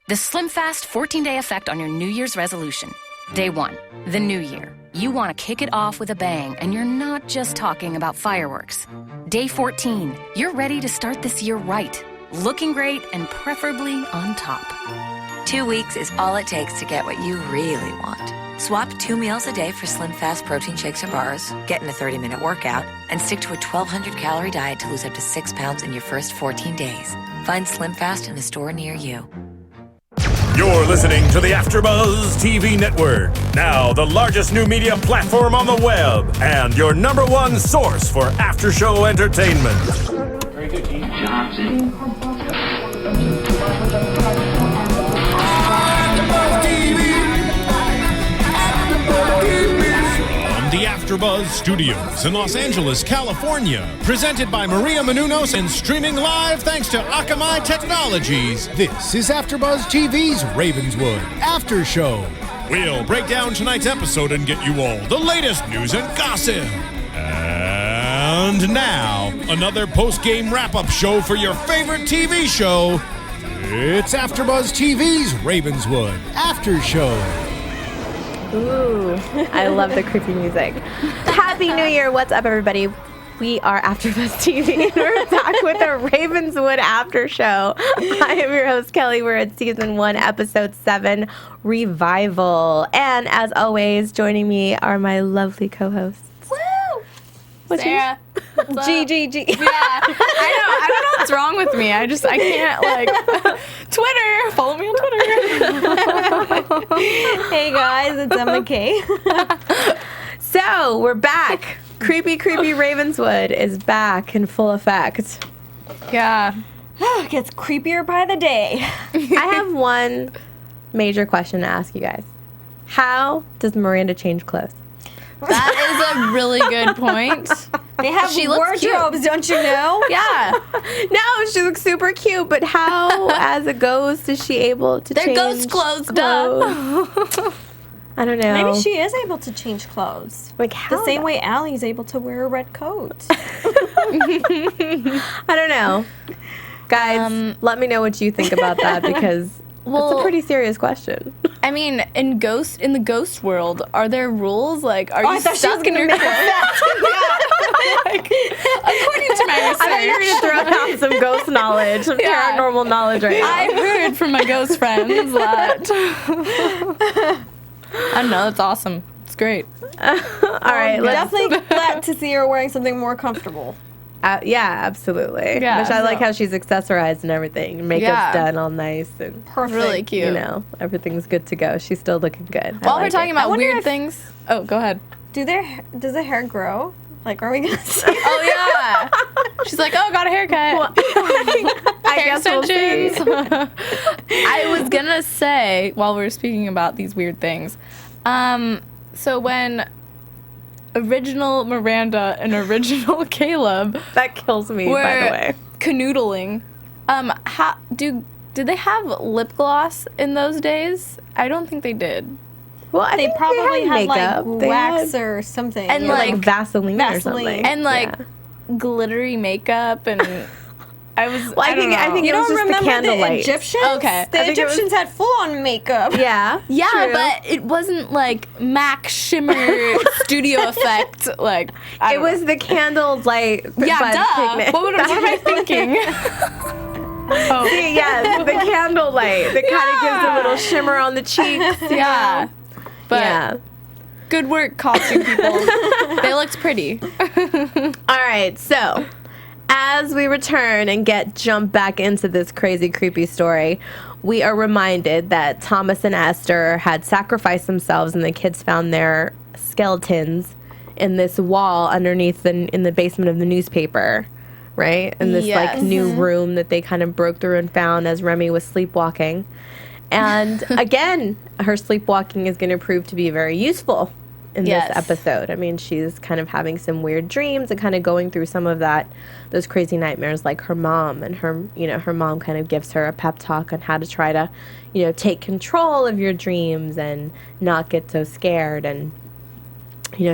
The Slim Fast 14-day effect on your New Year's resolution. Day 1, the new year. You want to kick it off with a bang, and you're not just talking about fireworks. Day 14, you're ready to start this year right, looking great and preferably on top. 2 weeks is all it takes to get what you really want. Swap 2 meals a day for Slim Fast protein shakes or bars, get in a 30-minute workout, and stick to a 1,200-calorie diet to lose up to 6 pounds in your first 14 days. Find Slim Fast in a store near you. You're listening to the AFTERBUZZ TV Network, now the largest new media platform on the web, and your #1 source for after-show entertainment. Very good, Keith Johnson. The AFTERBUZZ Studios in Los Angeles, California. Presented by Maria Menounos and streaming live thanks to Akamai Technologies. This is AFTERBUZZ TV's Ravenswood After Show. We'll break down tonight's episode and get you all the latest news and gossip. And now, another post-game wrap-up show for your favorite TV show. It's AFTERBUZZ TV's Ravenswood After Show. Ooh, I love the creepy music. Happy New Year. What's up, everybody? We are AFTERBUZZ TV, and we're back with a Ravenswood After Show. I am your host, Kelly. We're at Season 1, Episode 7, Revival. And as always, joining me are my lovely co-hosts. Woo! What's Sarah. G. Yeah, I don't know what's wrong with me. I can't, Twitter. Follow me on Twitter. Hey, guys. It's Emma K. So, we're back. Creepy Ravenswood is back in full effect. Yeah. It gets creepier by the day. I have one major question to ask you guys. How does Miranda change clothes? That is a really good point. They have wardrobes, don't you know? Yeah. No, she looks super cute, but how, as a ghost, is she able to change ghost clothes, duh. I don't know. Maybe she is able to change clothes. Like how? The same way Allie's able to wear a red coat. I don't know. Guys, let me know what you think about that, because it's a pretty serious question. I mean, in the ghost world, are there rules? Like, are you stuck in your clothes? According to my research. I thought you were going to throw out some ghost knowledge, some paranormal knowledge right now. I've heard from my ghost friends that... I don't know, that's awesome. It's great. All right, Definitely glad to see her wearing something more comfortable. Yeah, absolutely. Yeah, Which I like how she's accessorized and everything. Makeup's done all nice and Perfect. Really cute. you know, everything's good to go. She's still looking good. While we're talking about wonder weird if- things... Oh, go ahead. Does the hair grow? Like, are we gonna see? Oh, yeah. She's like, oh, got a haircut. I Hair guess we'll see. extensions. I was going to say, while we were speaking about these weird things, so when original Miranda and original Caleb That kills me, were by the way. canoodling, did they have lip gloss in those days? I don't think they did. Well, I They think probably had makeup. like They wax had, or something. And, like, Vaseline or Vaseline. something. And like Yeah. glittery makeup, and I was. Well, I don't know. I think you it was don't just remember the candlelight. the Egyptians? Okay. The I think it was- Egyptians had full-on makeup. Yeah. Yeah, true. but it wasn't like MAC shimmer studio effect. Like I It don't was know. the candlelight. Yeah, bud duh. pigment. What am I thinking? Oh, See, yeah, the candlelight that kind of gives a little shimmer on the cheeks. yeah. But Yeah. good work, costume people. They looked pretty. All right, so as we return and jump back into this crazy, creepy story, we are reminded that Thomas and Esther had sacrificed themselves, and the kids found their skeletons in this wall underneath in the basement of the newspaper, right? In this Yes. like new room that they kind of broke through and found as Remy was sleepwalking. And again, her sleepwalking is going to prove to be very useful in Yes. this episode. I mean, she's kind of having some weird dreams and kind of going through some of those crazy nightmares like her mom, and her mom kind of gives her a pep talk on how to try to, take control of your dreams and not get so scared. And,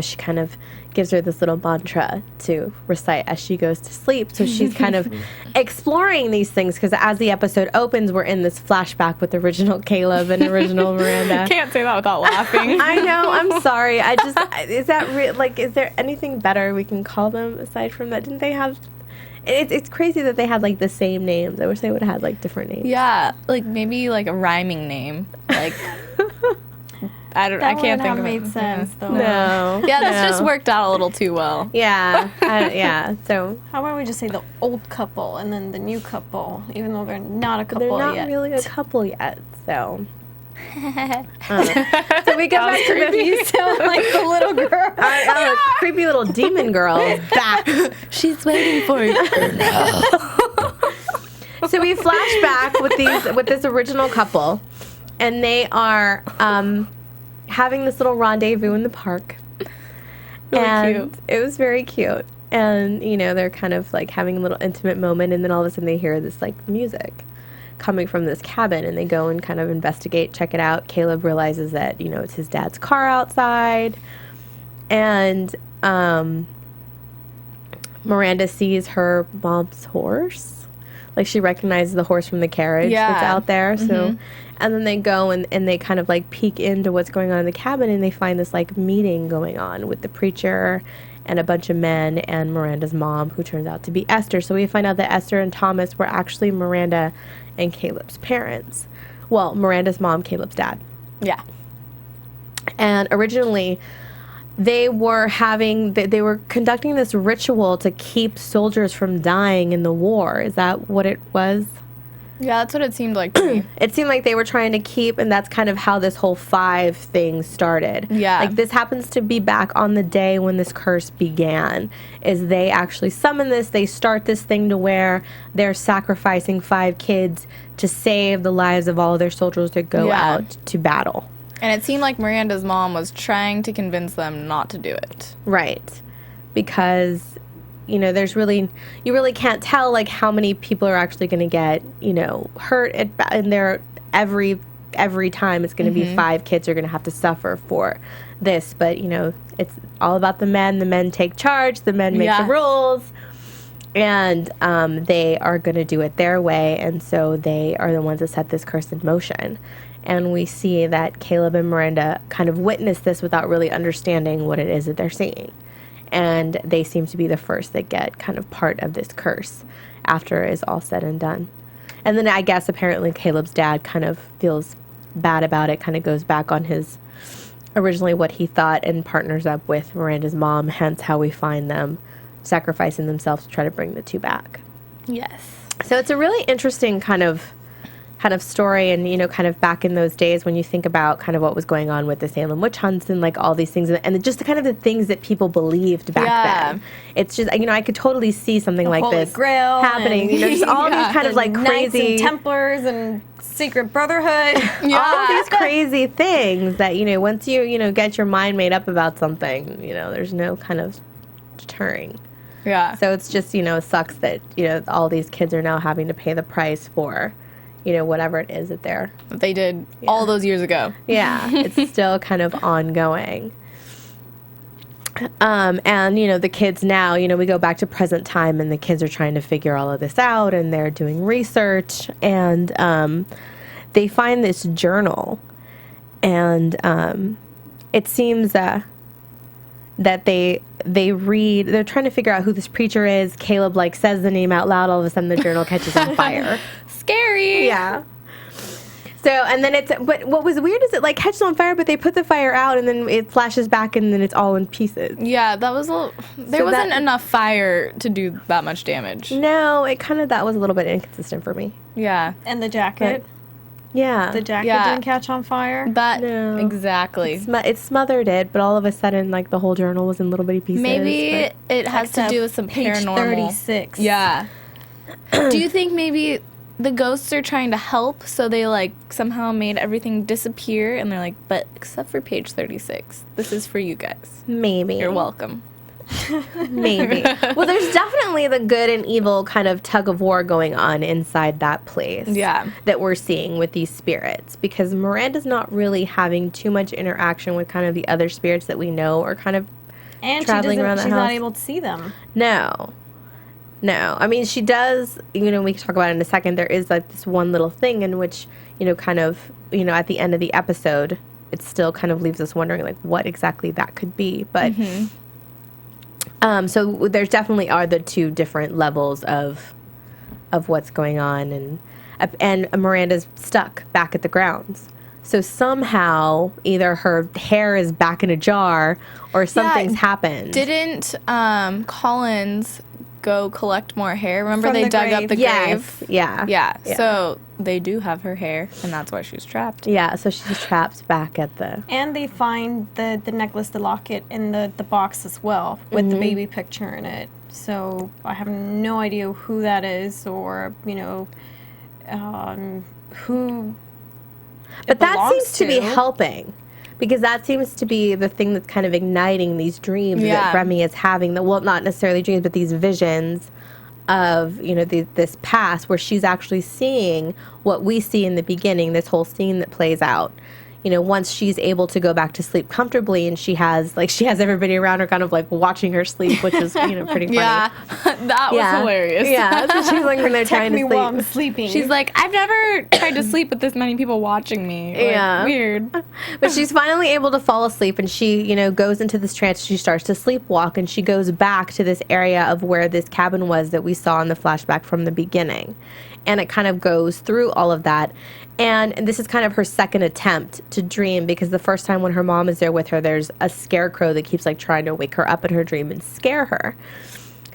she kind of gives her this little mantra to recite as she goes to sleep. So she's kind of exploring these things, because as the episode opens, we're in this flashback with original Caleb and original Miranda. Can't say that without laughing. I know. I'm sorry. I just is that is there anything better we can call them aside from that? Didn't they have? It's crazy that they had like the same names. I wish they would have had like different names. Yeah, like maybe like a rhyming name. Like I can't think of made it. sense though. No. Yeah, this just worked out a little too well. Yeah. Yeah. So How about we just say the old couple and then the new couple, even though they're not a couple they're not yet. really a couple yet. So. So we go back to the You sound like the little girl. our creepy little demon girl is back. She's waiting for you. So we flash back with this original couple, and they are having this little rendezvous in the park. Really and cute. It was very cute. And they're kind of like having a little intimate moment, and then all of a sudden they hear this like music coming from this cabin, and they go and kind of investigate, check it out. Caleb realizes that it's his dad's car outside, and Miranda sees her mom's horse. Like, she recognizes the horse from the carriage that's out there. So, and then they go and they kind of like peek into what's going on in the cabin, and they find this like meeting going on with the preacher and a bunch of men and Miranda's mom, who turns out to be Esther. So we find out that Esther and Thomas were actually Miranda and Caleb's parents. Well, Miranda's mom, Caleb's dad. Yeah. And originally, they were conducting this ritual to keep soldiers from dying in the war. Is that what it was? Yeah, that's what it seemed like to me. It seemed like they were trying to keep, and that's kind of how this whole 5 thing started. Yeah. Like, this happens to be back on the day when this curse began, is they actually summon this, they start this thing to where they're sacrificing 5 kids to save the lives of all of their soldiers that go out to battle. And it seemed like Miranda's mom was trying to convince them not to do it. Right. Because you really can't tell like how many people are actually going to get hurt and there every time it's going to be 5 kids are going to have to suffer for this. But it's all about the men take charge, the men make the rules, and they are going to do it their way, and so they are the ones that set this curse in motion. And we see that Caleb and Miranda kind of witness this without really understanding what it is that they're seeing. And they seem to be the first that get kind of part of this curse after it is all said and done. And then I guess apparently Caleb's dad kind of feels bad about it, kind of goes back on his originally what he thought and partners up with Miranda's mom, hence how we find them sacrificing themselves to try to bring the 2 back. Yes. So it's a really interesting kind of story, and kind of back in those days when you think about kind of what was going on with the Salem witch hunts and like all these things, and just the kind of the things that people believed back then. It's just I could totally see something The like Holy this Grail happening. Just all these kind of like Knights crazy and Templars and Secret Brotherhood. all these crazy things that once you get your mind made up about something, there's no kind of deterring. Yeah. So it's just it sucks that all these kids are now having to pay the price for whatever it is that they did all those years ago. Yeah, it's still kind of ongoing. And the kids now, we go back to present time, and the kids are trying to figure all of this out, and they're doing research, and they find this journal, and it seems that they read, they're trying to figure out who this preacher is. Caleb like says the name out loud, all of a sudden the journal catches on fire. Scary. Yeah. So, and then but what was weird is it like catches on fire, but they put the fire out, and then it flashes back, and then it's all in pieces. Yeah, that was there wasn't enough fire to do that much damage. No, that was a little bit inconsistent for me. Yeah. And the jacket. Yeah. The jacket Yeah. didn't catch on fire. That No. It exactly. smothered it, but all of a sudden, like, the whole journal was in little bitty pieces. Maybe but- it has to do with some Page paranormal. 36. Yeah. Do you think maybe the ghosts are trying to help, so they like somehow made everything disappear, and they're like, but except for page 36, this is for you guys. Maybe. You're welcome. Maybe. Well, there's definitely the good and evil kind of tug of war going on inside that place. Yeah. That we're seeing with these spirits, because Miranda's not really having too much interaction with kind of the other spirits that we know are kind of And traveling around that she's house. not able to see them. No. I mean, she does, we can talk about it in a second. There is like this one little thing in which, kind of, at the end of the episode, it still kind of leaves us wondering like what exactly that could be. But, so there's definitely are the two different levels of what's going on. And Miranda's stuck back at the grounds. So somehow either her hair is back in a jar or something's happened. Didn't Collins go collect more hair? Remember From they the dug up grave. the Yes. grave? Yeah. So they do have her hair, and that's why she's trapped. Yeah, so she's trapped back at the... And they find the necklace, the locket, in the box as well, with the baby picture in it. So I have no idea who that is or, who But that belongs seems to be helping. Because that seems to be the thing that's kind of igniting these dreams that Remy is having. Well, not necessarily dreams, but these visions of, this past where she's actually seeing what we see in the beginning, this whole scene that plays out. Once she's able to go back to sleep comfortably and she has everybody around her kind of like watching her sleep, which is, pretty funny. Yeah, that was hilarious. Yeah, so she's like when they're trying to sleep. while I'm sleeping. She's like, I've never tried to sleep with this many people watching me. Like, Yeah. Weird. But she's finally able to fall asleep, and she, goes into this trance. She starts to sleepwalk, and she goes back to this area of where this cabin was that we saw in the flashback from the beginning. And it kind of goes through all of that. And this is kind of her second attempt to dream, because the first time when her mom is there with her, there's a scarecrow that keeps like trying to wake her up in her dream and scare her.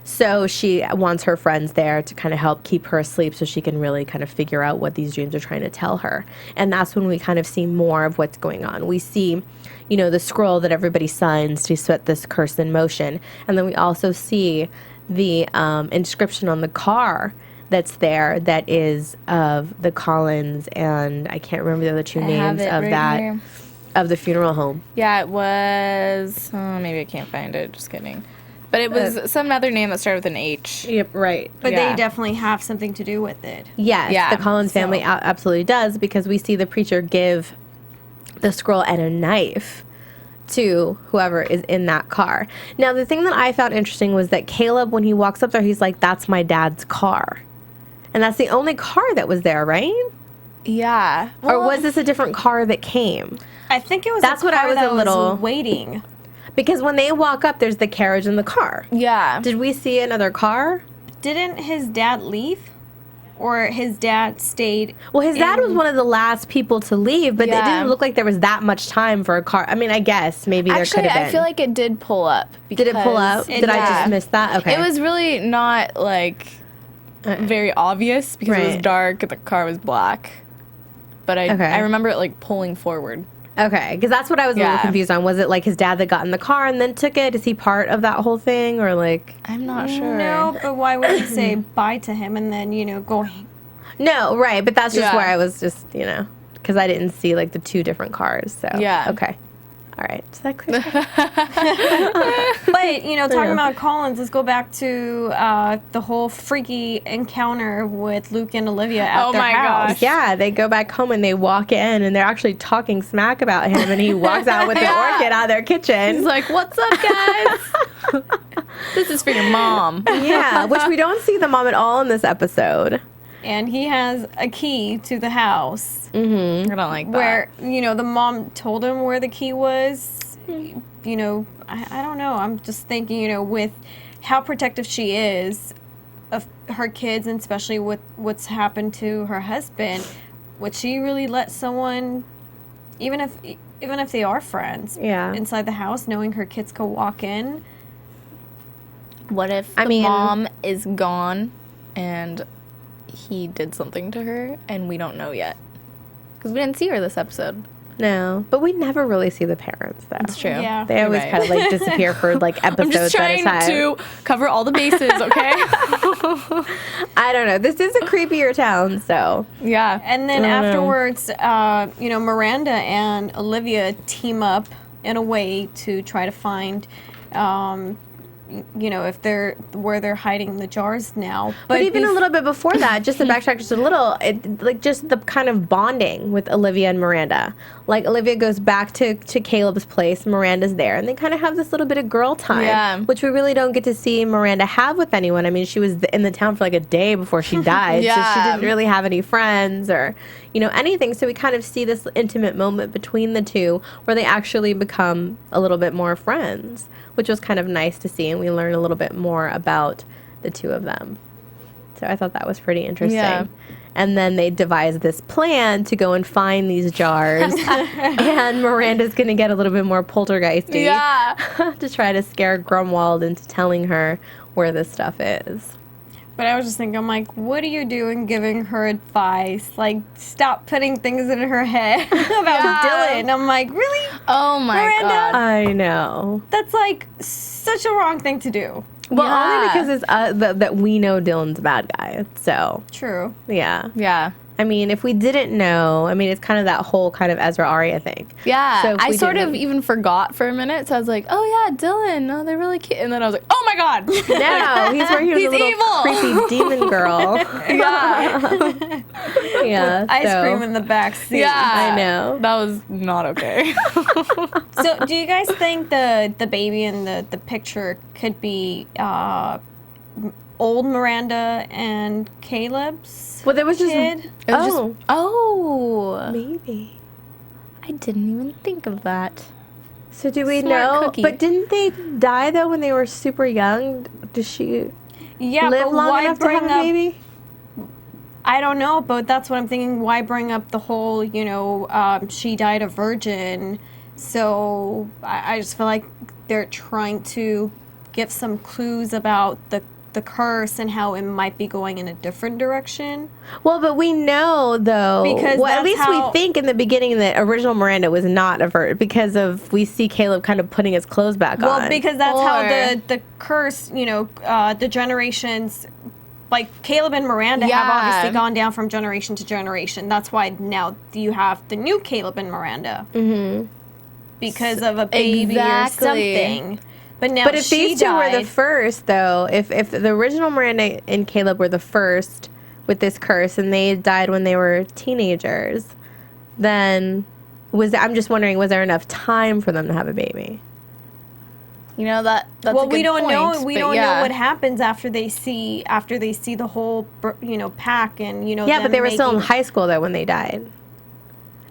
So she wants her friends there to kind of help keep her asleep so she can really kind of figure out what these dreams are trying to tell her. And that's when we kind of see more of what's going on. We see, the scroll that everybody signs to set this curse in motion. And then we also see the inscription on the car that's there that is of the Collins, and I can't remember the other two names of that, of the funeral home. Yeah, it was, maybe I can't find it, just kidding. But it was some other name that started with an H. Yep, right. But they definitely have something to do with it. Yes, Yeah. the Collins family absolutely does, because we see the preacher give the scroll and a knife to whoever is in that car. Now, the thing that I found interesting was that Caleb, when he walks up there, he's like, that's my dad's car. And that's the only car that was there, right? Yeah. Or was this a different car that came? I think it was That's a what I car was that a little- was waiting. Because when they walk up, there's the carriage and the car. Yeah. Did we see another car? Didn't his dad leave? Or his dad stayed? Well, his dad was one of the last people to leave, but it Yeah. didn't look like there was that much time for a car. I mean, I guess maybe there could Actually, have been. I feel like it did pull up. Did it pull up? because- Did I just miss that? Okay. It was really not, like, very obvious because it was Right. dark and the car was black. But I remember it, like, pulling forward. Okay, because that's what I was a little Yeah. confused on. Was it like his dad that got in the car and then took it? Is he part of that whole thing, or like? I'm not sure. No, but why would he say bye to him and then, go? No, right, but that's just Yeah. where I was just, because I didn't see like the two different cars. So Yeah. okay, all right. So that clears it up. But, talking about Collins, let's go back to the whole freaky encounter with Luke and Olivia at Oh their my house. gosh. Yeah, they go back home and they walk in and they're actually talking smack about him, and he walks out with the orchid out of their kitchen. He's like, what's up, guys? This is for your mom. Yeah, which we don't see the mom at all in this episode. And he has a key to the house. I don't like that. Where, the mom told him where the key was. I don't know. I'm just thinking, with how protective she is of her kids, and especially with what's happened to her husband, would she really let someone, even if they are friends, inside the house, knowing her kids could walk in? What if the mom is gone and he did something to her and we don't know yet? Because we didn't see her this episode. No, but we never really see the parents, though. That's true. Yeah. They always right. kind of like disappear for like I'm episodes just at a trying time. to cover all the bases, okay? I don't know. This is a creepier town, so. Yeah. And then afterwards, Miranda and Olivia team up in a way to try to find you know, if they're where they're hiding the jars now. But even a little bit before that, just to backtrack just a little, like just the kind of bonding with Olivia and Miranda. Like Olivia goes back to Caleb's place, Miranda's there, and they kind of have this little bit of girl time, which we really don't get to see Miranda have with anyone. I mean, she was in the town for like a day before she died, so she didn't really have any friends or, you know, anything. So we kind of see this intimate moment between the two where they actually become a little bit more friends, which was kind of nice to see, and we learn a little bit more about the two of them. So I thought that was pretty interesting. Yeah. And then they devise this plan to go and find these jars, and Miranda's going to get a little bit more poltergeisty to try to scare Grunwald into telling her where this stuff is. But I was just thinking, I'm like, what are you doing giving her advice? Like, stop putting things in her head about Dillon. I'm like, really? Oh, my Miranda? God. I know. That's, like, such a wrong thing to do. Well, only because it's that we know Dillon's a bad guy, so. True. Yeah. Yeah. I mean, if we didn't know, I mean, it's kind of that whole kind of Ezra Arya thing. Yeah, so I sort of even forgot for a minute, so I was like, oh yeah, Dillon, oh, they're really cute. And then I was like, oh my God. No, he's where he was a little evil. creepy demon girl. Yeah. Yeah. With ice cream in the back seat. Yeah. I know. That was not okay. So do you guys think the baby in the picture could be old Miranda and Caleb's Well, there was just kid? Maybe. I didn't even think of that. So do we Smart know? cookie. But didn't they die though when they were super young? Does she Yeah, live but long why enough to bring have a up? baby? I don't know, but that's what I'm thinking. Why bring up the whole, you know, she died a virgin? So I just feel like they're trying to give some clues about the curse and how it might be going in a different direction. Well, but we know though, Because well, at that's least how- we think in the beginning that original Miranda was not a virgin because of we see Caleb kind of putting his clothes back on. Well, because that's how Or- the curse, you know, the generations, like Caleb and Miranda have obviously gone down from generation to generation. That's why now you have the new Caleb and Miranda. Mm-hmm. Because of a baby or something. But now But if these two were the first, though, if the original Miranda and Caleb were the first with this curse and they died when they were teenagers, then I'm just wondering, was there enough time for them to have a baby? You know, that's well, a good we don't point, know. We but don't yeah. know what happens after they see the whole, you know, pack and, you know. Yeah, them but they were still in making- high school though when they died.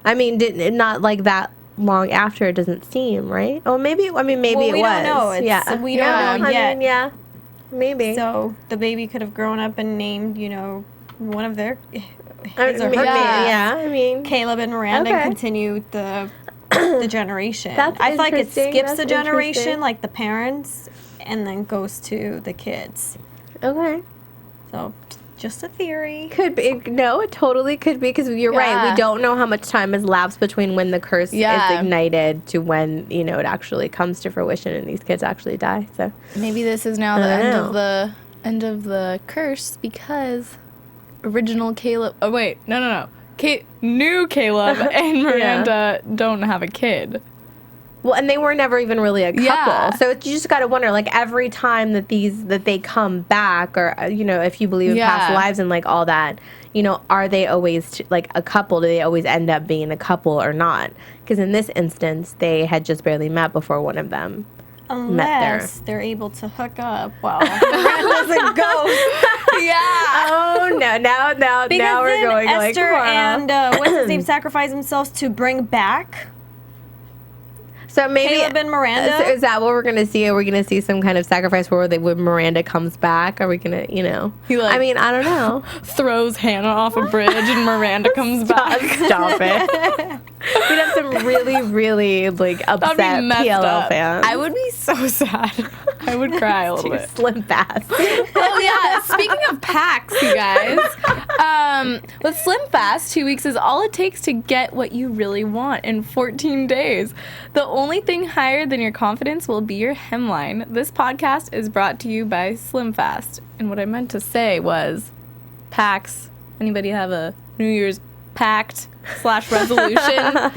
I mean, not like that long after, it doesn't seem, right? Oh, maybe. I mean, maybe Well, it we was. don't know. We don't know yet. I mean, yeah, maybe. So the baby could have grown up and named, you know, one of their his or her yeah, I mean, Caleb and Miranda Okay. and continue the generation. That's I feel like it interesting. skips That's a generation, interesting. like the parents, and then goes to the kids. okay. So just a theory. Could be. No, it totally could be because you're right. Yeah. We don't know how much time has lapsed between when the curse Yeah. is ignited to when, you know, it actually comes to fruition and these kids actually die. So Maybe this is now the I end don't of the the curse because original Caleb. Oh wait, no. New Caleb and Miranda don't have a kid. well, and they were never even really a couple. Yeah. So you just got to wonder, like, every time that they come back, or you know, if you believe in past Yeah. lives and like all that, you know, are they always like a couple? Do they always end up being a couple or not? Because in this instance, they had just barely met before one of them. Unless they're able to hook up. Well, Miranda's a ghost. Yeah. Oh no! Now Because we're then going Esther like, and what's his name sacrifice themselves to bring back so maybe Caleb and Miranda. So is that what we're gonna see? Are we gonna see some kind of sacrifice where when Miranda comes back? Are we gonna, you know? He, like- I mean, I don't know. Throws Hannah off a bridge and Miranda comes back. Stop it. We'd have some really, really like That'd upset be messed PLO up. fans. I would be so sad. I would cry a little bit. Slim fast. Oh yeah. Speaking of packs, you guys, with Slim Fast, 2 weeks is all it takes to get what you really want in 14 days. The only thing higher than your confidence will be your hemline. This podcast is brought to you by Slim Fast. And what I meant to say was, packs. Anybody have a New Year's pact / resolution?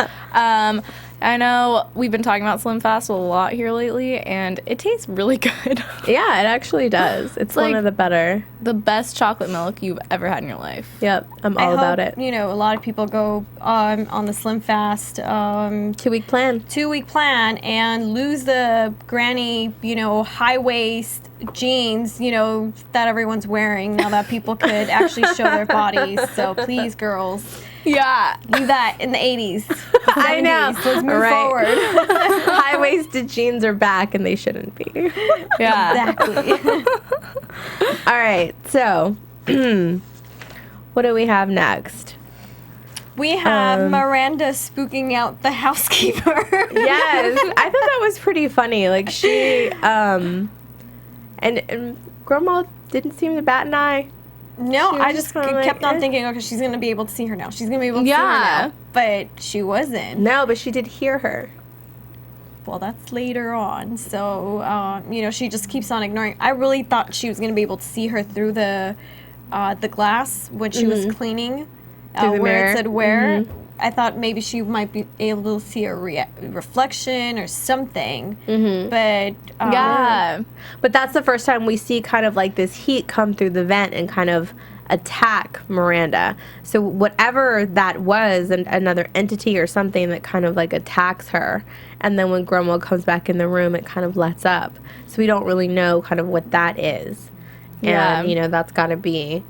I know we've been talking about Slim Fast a lot here lately, and it tastes really good. Yeah, it actually does. It's one like of the better. The best chocolate milk you've ever had in your life. Yep, I'm all about it. You know, a lot of people go on the Slim Fast 2-week plan. 2-week plan and lose the granny, you know, high waist jeans, you know, that everyone's wearing now that people could actually show their bodies. So please, girls. Yeah. Leave that in the 80s. I know. Let's move forward. High-waisted jeans are back, and they shouldn't be. Yeah. Exactly. All right, so what do we have next? We have Miranda spooking out the housekeeper. Yes, I thought that was pretty funny. Like, she, and Grunwald didn't seem to bat an eye. No, She was I just just kinda kept like, on thinking, okay, she's going to be able to see her now. She's going to be able to see her Yeah. now. But she wasn't. No, but she did hear her. Well, that's later on. So, you know, she just keeps on ignoring. I really thought she was going to be able to see her through the glass when she was cleaning, Through the where mirror. it said where. I thought maybe she might be able to see a reflection or something. But Yeah. But that's the first time we see kind of like this heat come through the vent and kind of attack Miranda. So whatever that was, another entity or something that kind of like attacks her. And then when Grunwald comes back in the room, it kind of lets up. So we don't really know kind of what that is. Yeah. And, you know, that's got to be...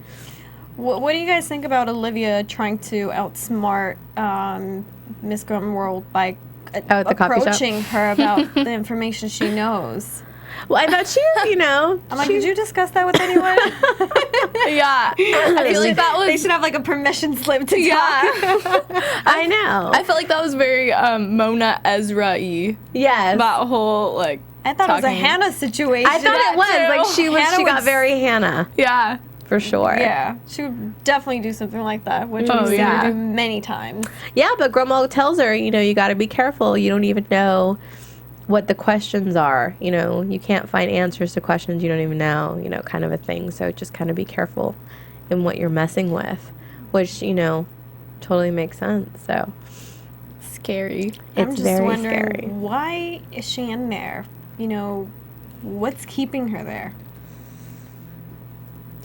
What do you guys think about Olivia trying to outsmart Miss Grunwald by at the coffee shop? approaching her about the information she knows? Well, I thought she was, you know... I'm like, did you discuss that with anyone? Yeah. I feel like that was... They should have like a permission slip to Yeah. talk. I know. I felt like that was very Mona Ezra-y. Yes. That whole, like... I thought it was a talking- Hannah situation. I thought it was. too. Like, she Hannah got would very Hannah. Yeah. For sure. Yeah, she would definitely do something like that, which Oh, we've seen yeah. her do many times. Yeah, but Grunwald tells her, you know, you got to be careful. You don't even know what the questions are. You know, you can't find answers to questions you don't even know, you know, kind of a thing. So just kind of be careful in what you're messing with, which, you know, totally makes sense. So Scary. I'm it's just very wondering, scary. why is she in there? You know, what's keeping her there?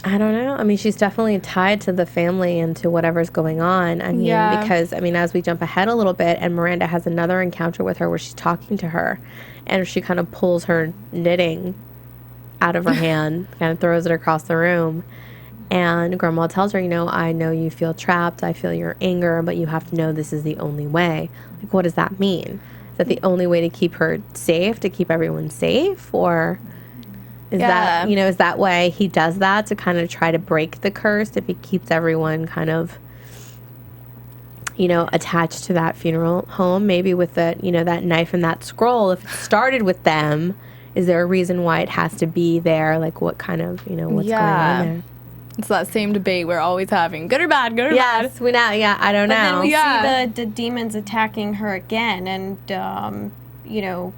I don't know. I mean, she's definitely tied to the family and to whatever's going on. I mean, Yeah. because, I mean, as we jump ahead a little bit, and Miranda has another encounter with her where she's talking to her, and she kind of pulls her knitting out of her hand, kind of throws it across the room. And Grandma tells her, you know, I know you feel trapped. I feel your anger, but you have to know this is the only way. Like, what does that mean? Is that the only way to keep her safe, to keep everyone safe? Or... Is that, you know, is that why he does that, to kind of try to break the curse if he keeps everyone kind of, you know, attached to that funeral home? Maybe with the, you know, that knife and that scroll, if it started with them, is there a reason why it has to be there? Like, what kind of, you know, what's going on there? It's that same debate we're always having. Good or bad, good or bad. Yes, we know. Yeah, I don't But know. then we Yeah. see the demons attacking her again, and you know,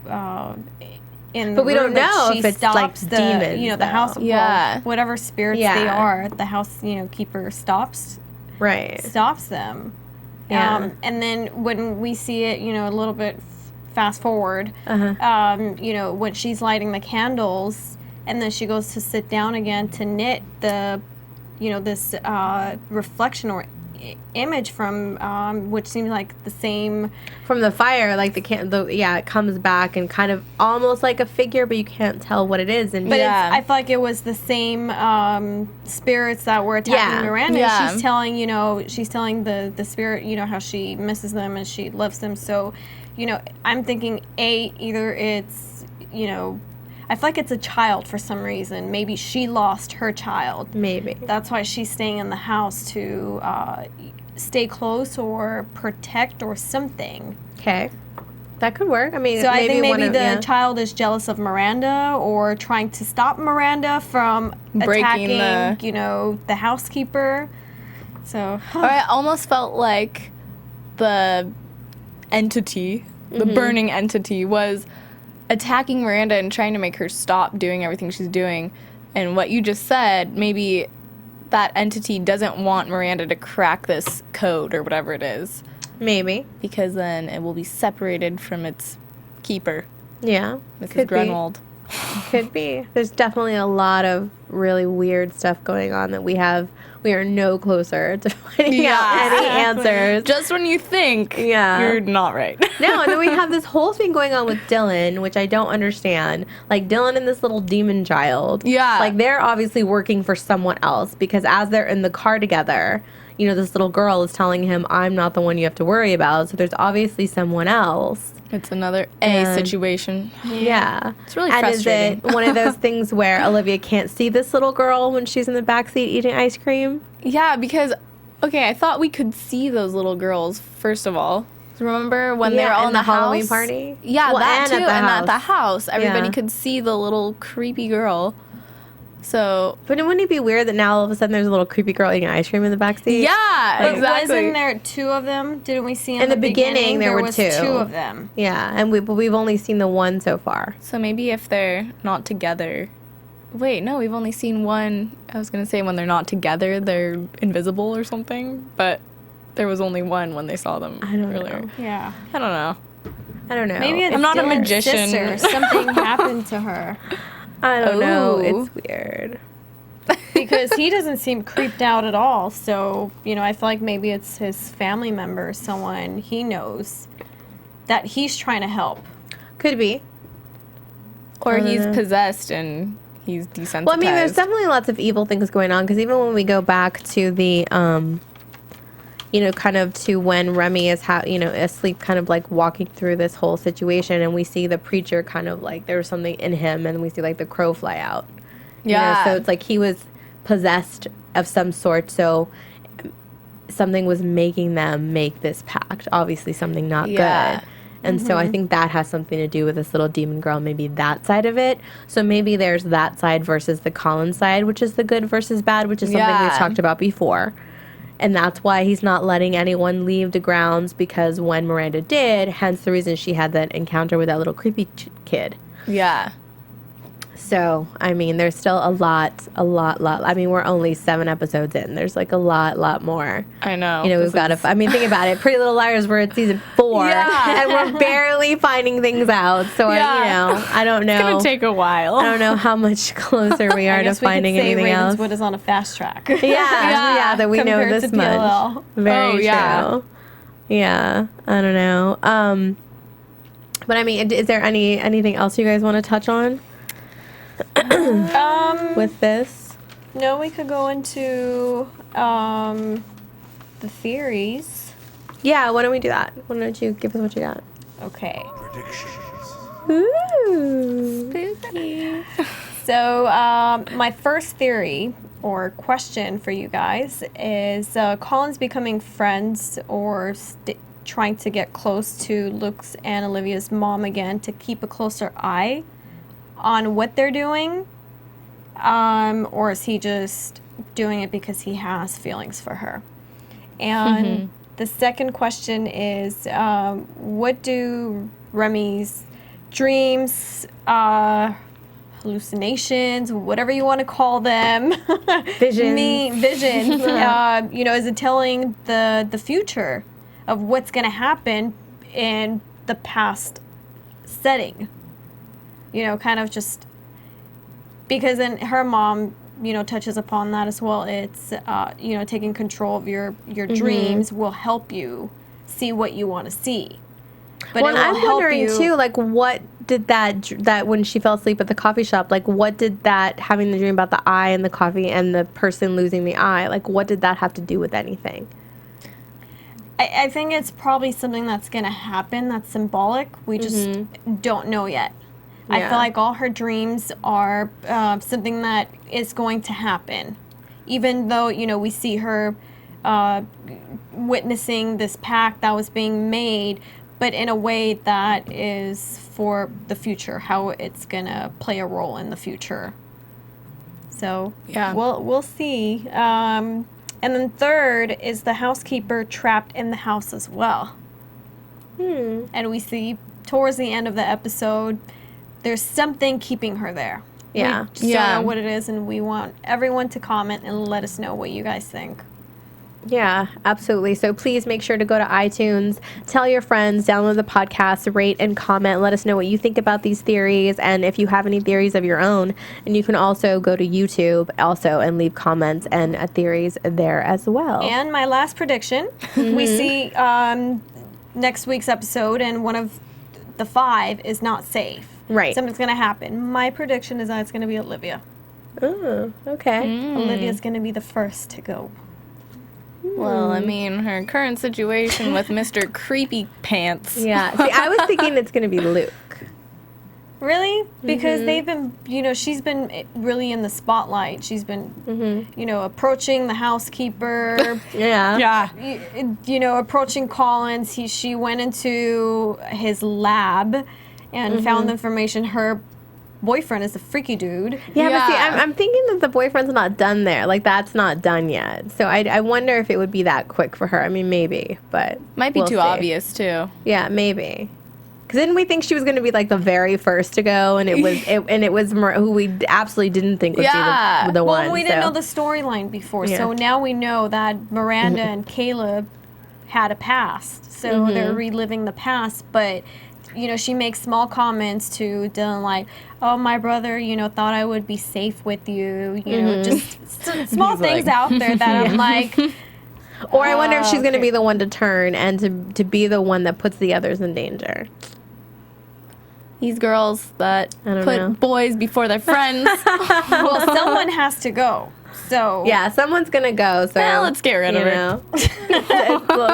in But we the don't room that know she if it's, like, stops the, demons, you know, the though. house, Yeah. well, whatever spirits they Yeah. are, the house, you know, keeper stops Right. them. Yeah. And then when we see it, you know, a little bit fast forward, you know, when she's lighting the candles, and then she goes to sit down again to knit the, you know, this reflection or image from, which seems like the same. From the fire, like yeah, it comes back and kind of almost like a figure, but you can't tell what it is. And But Yeah. I feel like it was the same spirits that were attacking Yeah. Miranda. Yeah. She's telling, you know, the spirit, you know, how she misses them and she loves them. So, you know, I'm thinking, either it's, you know, I feel like it's a child for some reason. Maybe she lost her child. maybe. That's why she's staying in the house to stay close or protect or something. Okay. That could work. I mean, So I think one maybe of- the yeah. child is jealous of Miranda or trying to stop Miranda from Breaking attacking, the- you know, the housekeeper. So, Or I almost felt like the entity, the burning entity, was attacking Miranda and trying to make her stop doing everything she's doing. And what you just said, maybe that entity doesn't want Miranda to crack this code or whatever it is. Maybe. because then it will be separated from its keeper, Yeah. Mrs. Could be. Grunwald. Could be. There's definitely a lot of really weird stuff going on that we are no closer to finding out any answers. Just when you think you're not right. No, and then we have this whole thing going on with Dillon, which I don't understand. Like, Dillon and this little demon child. Yeah. Like, they're obviously working for someone else because as they're in the car together, you know, this little girl is telling him, I'm not the one you have to worry about. So there's obviously someone else. It's another situation. Yeah. It's really and frustrating. is it one of those things where Olivia can't see this little girl when she's in the backseat eating ice cream? Yeah, because, okay, I thought we could see those little girls, first of all. Remember when they were all in the Halloween house? party? Yeah, Well, that too. and at the house. Everybody Yeah. could see the little creepy girl. So, But wouldn't it be weird that now all of a sudden there's a little creepy girl eating ice cream in the backseat? yeah, But exactly. wasn't there 2 of them? Didn't we see In the beginning, there were was 2. 2 of them. Yeah, and we've only seen the one so far. So maybe if they're not together. Wait, no, we've only seen one. I was going to say when they're not together, they're invisible or something. But there was only one when they saw them earlier. know. Yeah. I don't know. I don't know. Maybe it's I'm not a Dillon's magician. sister. Something happened to her. I don't know. Ooh. It's weird. Because he doesn't seem creeped out at all. So, you know, I feel like maybe it's his family member, someone he knows that he's trying to help. Could be. Or he's possessed and he's desensitized. Well, I mean, there's definitely lots of evil things going on because even when we go back to the, you know, kind of to when Remy is, asleep, kind of like walking through this whole situation, and we see the preacher kind of like there's something in him, and we see like the crow fly out. Yeah. You know, so it's like he was possessed of some sort. So something was making them make this pact. Obviously, something not Yeah. good. And so I think that has something to do with this little demon girl, maybe that side of it. So maybe there's that side versus the Colin side, which is the good versus bad, which is something we've Yeah. talked about before. And that's why he's not letting anyone leave the grounds, because when Miranda did, hence the reason she had that encounter with that little creepy kid. Yeah. So, I mean, there's still a lot. I mean, we're only 7 episodes in. There's like a lot more. I know. You know, we've got to, I mean, think about it. Pretty Little Liars, we're at season 4. Yeah. And we're barely finding things out. So, Yeah. I don't know. It's going to take a while. I don't know how much closer we are I to guess we finding could say anything else. Ravenswood is on a fast track. Yeah, that we know compared this to much. PLL. Very Oh, yeah. true. Yeah, I don't know. But I mean, is there anything else you guys want to touch on with this? No, we could go into the theories. Yeah, why don't we do that? Why don't you give us what you got? Okay. Ooh. Spooky. So, my first theory or question for you guys is Colin's becoming friends or trying to get close to Luke's and Olivia's mom again to keep a closer eye on what they're doing, or is he just doing it because he has feelings for her? And the second question is, what do Remy's dreams, hallucinations, whatever you want to call them, Visions. visions, you know, is it telling the future of what's going to happen in the past setting? You know, kind of just because then her mom, you know, touches upon that as well. It's, you know, taking control of your dreams will help you see what you want to see. But Well, it will I'm help wondering you, too, like, what did that when she fell asleep at the coffee shop, like, what did that having the dream about the eye and the coffee and the person losing the eye, like, what did that have to do with anything? I think it's probably something that's going to happen that's symbolic. We just don't know yet. I Yeah. feel like all her dreams are something that is going to happen. Even though, you know, we see her witnessing this pact that was being made, but in a way that is for the future, how it's going to play a role in the future. So, Yeah. we'll see. And then third is the housekeeper trapped in the house as well. And we see towards the end of the episode, there's something keeping her there. Yeah. We just don't know what it is, and we want everyone to comment and let us know what you guys think. Yeah, absolutely. So please make sure to go to iTunes, tell your friends, download the podcast, rate and comment. Let us know what you think about these theories and if you have any theories of your own. And you can also go to YouTube also and leave comments and theories there as well. And my last prediction, we see next week's episode and one of the 5 is not safe. Right. Something's going to happen. My prediction is that it's going to be Olivia. Oh, okay. Olivia's going to be the first to go. Well, I mean, her current situation with Mr. Creepy Pants. Yeah. See, I was thinking it's going to be Luke. Really? Because they've been, she's been really in the spotlight. She's been, approaching the housekeeper. Yeah. Approaching Collins. She went into his lab and found the information. Her boyfriend is a freaky dude. Yeah, but see, I'm thinking that the boyfriend's not done there. Like, that's not done yet. So I wonder if it would be that quick for her. I mean, maybe, but might be we'll too see. obvious, too. Yeah, maybe. Because didn't we think she was going to be like the very first to go, and it was who we absolutely didn't think would be the one. Well, we didn't know the storyline before, so now we know that Miranda and Caleb had a past, so they're reliving the past, but. She makes small comments to Dillon like, oh, my brother, thought I would be safe with you. Just small things out there that I'm like. Or I wonder if she's going to be the one to turn and to be the one that puts the others in danger. These girls that put boys before their friends. Well, someone has to go. So yeah, someone's going to go. So let's get rid of her.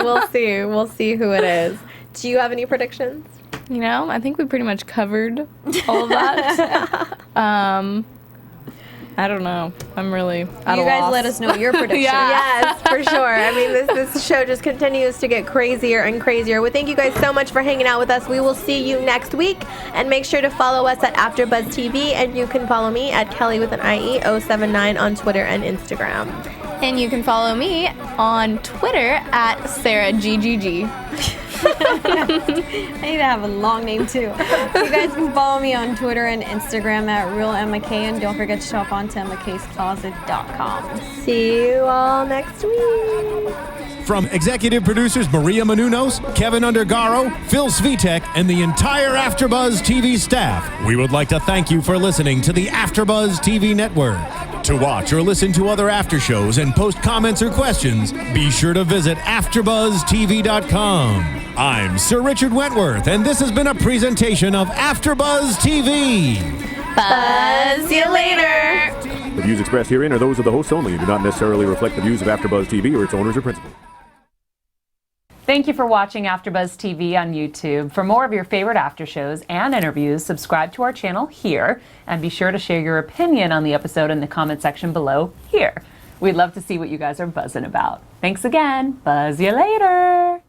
We'll see. We'll see who it is. Do you have any predictions? I think we pretty much covered all of that. I don't know. I'm really at a loss. You guys let us know your prediction. Yes, for sure. I mean, this show just continues to get crazier and crazier. Well, thank you guys so much for hanging out with us. We will see you next week. And make sure to follow us at AfterBuzz TV. And you can follow me at Kellie with an IE 079 on Twitter and Instagram. And you can follow me on Twitter at SarahGGG. I need to have a long name too. You guys can follow me on Twitter and Instagram at RealEmmaK, and don't forget to shop on EmmaK'sCloset.com. See you all next week. From executive producers Maria Menounos, Kevin Undergaro, Phil Svitek, and the entire AfterBuzz TV staff, we would like to thank you for listening to the AfterBuzz TV network. To watch or listen to other after shows and post comments or questions, be sure to visit AfterBuzzTV.com. I'm Sir Richard Wentworth, and this has been a presentation of AfterBuzz TV. Buzz you later. The views expressed herein are those of the hosts only and do not necessarily reflect the views of AfterBuzz TV or its owners or principals. Thank you for watching AfterBuzz TV on YouTube. For more of your favorite after shows and interviews, subscribe to our channel here, and be sure to share your opinion on the episode in the comment section below here. We'd love to see what you guys are buzzing about. Thanks again. Buzz you later.